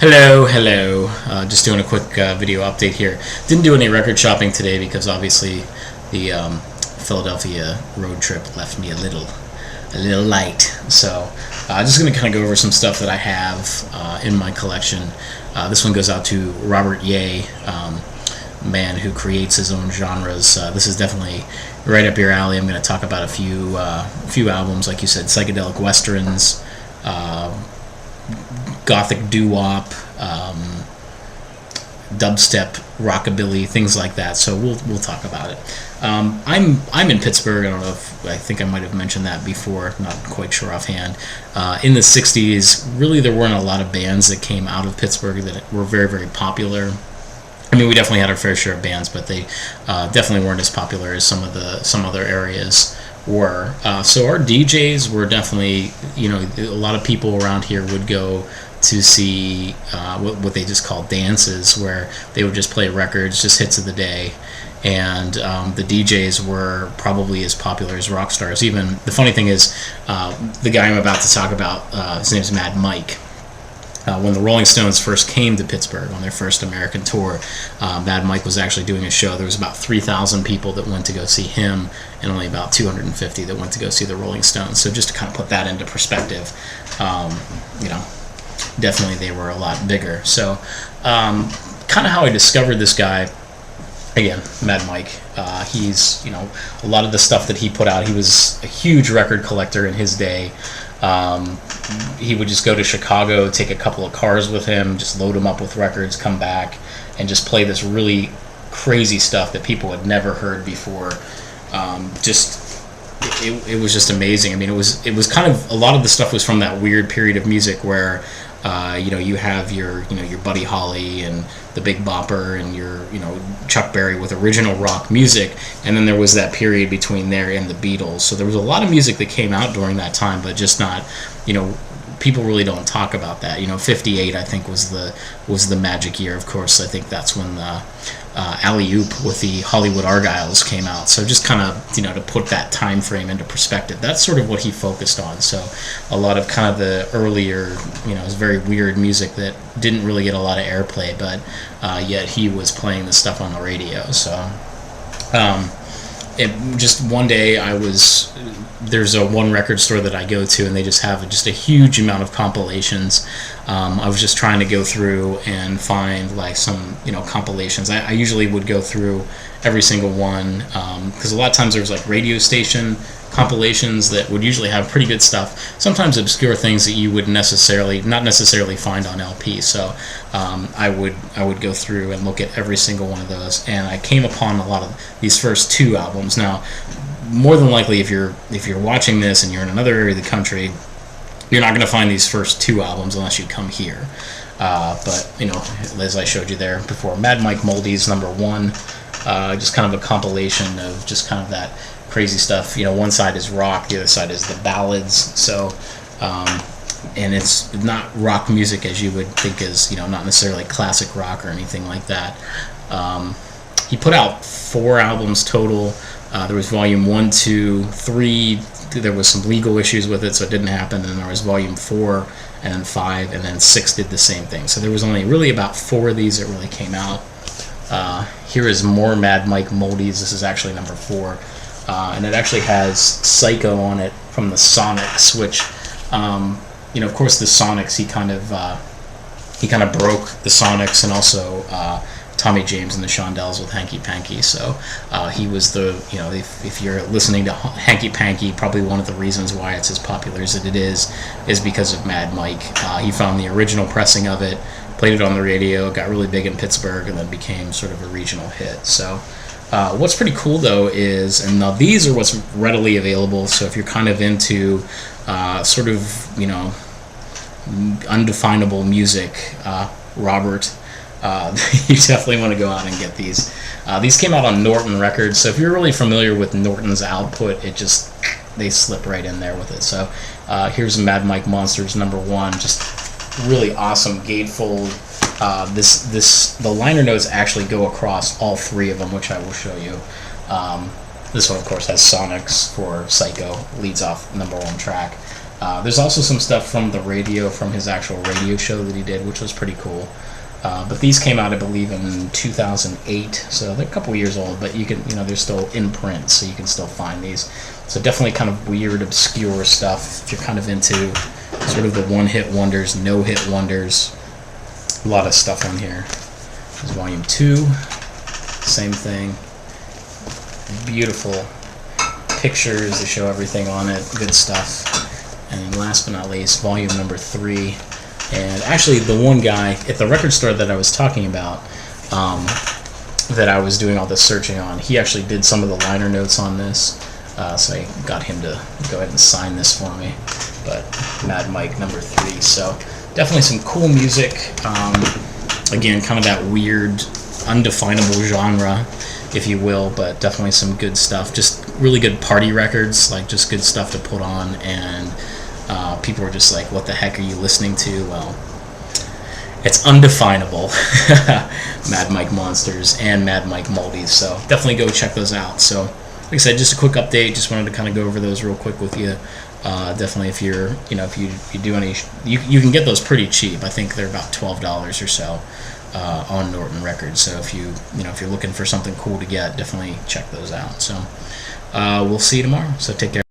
Hello. Just doing a quick video update here. Didn't do any record shopping today because obviously the Philadelphia road trip left me a little light. So just going to kind of go over some stuff that I have in my collection. This one goes out to Robert Ye, man who creates his own genres. This is definitely right up your alley. I'm going to talk about a few albums, like you said, psychedelic westerns, gothic doo-wop, dubstep, rockabilly, things like that. So we'll talk about it. I'm in Pittsburgh. I don't know if I think I might have mentioned that before. Not quite sure offhand. In the '60s, really there weren't a lot of bands that came out of Pittsburgh that were very, very popular. I mean, we definitely had our fair share of bands, but they definitely weren't as popular as some other areas were. So our DJs were definitely, a lot of people around here would go to see what they just call dances, where they would just play records, just hits of the day. And the DJs were probably as popular as rock stars. Even the funny thing is, the guy I'm about to talk about, his name's Mad Mike. When the Rolling Stones first came to Pittsburgh on their first American tour, Mad Mike was actually doing a show. There was about 3,000 people that went to go see him, and only about 250 that went to go see the Rolling Stones. So just to kind of put that into perspective, definitely they were a lot bigger. So kind of how I discovered this guy, again, Mad Mike. He's, a lot of the stuff that he put out, he was a huge record collector in his day. He would just go to Chicago, take a couple of cars with him, just load them up with records, come back, and just play this really crazy stuff that people had never heard before. It was just amazing. I mean, it was kind of, a lot of the stuff was from that weird period of music where you have your Buddy Holly and the Big Bopper and your Chuck Berry with original rock music, and then there was that period between there and the Beatles. So there was a lot of music that came out during that time, but just not, people really don't talk about that. 58 I think was the magic year. Of course, I think that's when the Alley Oop with the Hollywood Argyles came out. So just kind of, to put that time frame into perspective, that's sort of what he focused on. So a lot of kind of the earlier, it was very weird music that didn't really get a lot of airplay, but yet he was playing the stuff on the radio. So just one day there's one record store that I go to, and they just have just a huge amount of compilations. I was just trying to go through and find like some compilations. I usually would go through every single one, because a lot of times there was like radio station compilations that would usually have pretty good stuff, sometimes obscure things that you would not necessarily find on LP. So I would go through and look at every single one of those, and I came upon a lot of these first two albums. Now, more than likely, if you're watching this and you're in another area of the country, you're not going to find these first two albums unless you come here. But as I showed you there before, Mad Mike Moldies #1, just kind of a compilation of just kind of that crazy stuff. One side is rock, the other side is the ballads. So and it's not rock music as you would think is, not necessarily classic rock or anything like that. He put out 4 albums total. There was volume 1, 2, 3. There was some legal issues with it, so it didn't happen. And then there was volume 4, and then 5, and then 6 did the same thing. So there was only really about 4 of these that really came out. Here is more Mad Mike Moldies. This is actually number 4. And it actually has Psycho on it from the Sonics, which, of course, the Sonics, he kind of broke the Sonics, and also Tommy James and the Shondells with Hanky Panky. So he was if you're listening to Hanky Panky, probably one of the reasons why it's as popular as it is because of Mad Mike. He found the original pressing of it, played it on the radio, got really big in Pittsburgh, and then became sort of a regional hit. So what's pretty cool, though, is, and now these are what's readily available, so if you're kind of into sort of, undefinable music, Robert, you definitely want to go out and get these. These came out on Norton Records, so if you're really familiar with Norton's output, they slip right in there with it. So here's Mad Mike Monsters #1, just really awesome gatefold. The liner notes actually go across all 3 of them, which I will show you. This one, of course, has Sonics for Psycho, leads off #1 track. There's also some stuff from the radio, from his actual radio show that he did, which was pretty cool. But these came out, I believe, in 2008, so they're a couple years old. But you can, they're still in print, so you can still find these. So definitely kind of weird, obscure stuff if you're kind of into sort of the one-hit wonders, no-hit wonders. A lot of stuff on here. There's Volume 2, same thing. Beautiful pictures, they show everything on it, good stuff. And last but not least, Volume number 3. And actually, the one guy at the record store that I was talking about, that I was doing all this searching on, he actually did some of the liner notes on this, so I got him to go ahead and sign this for me. But Mad Mike number 3, so definitely some cool music. Again, kind of that weird, undefinable genre, if you will, but definitely some good stuff. Just really good party records, like just good stuff to put on, and people are just like, what the heck are you listening to? Well, it's undefinable. Mad Mike Monsters and Mad Mike Moldies, so definitely go check those out. So like I said, just a quick update, just wanted to kind of go over those real quick with you. Definitely if you're, if you do any, you can get those pretty cheap. I think they're about $12 or so on Norton Records. So if if you're looking for something cool to get, definitely check those out. So we'll see you tomorrow, so take care.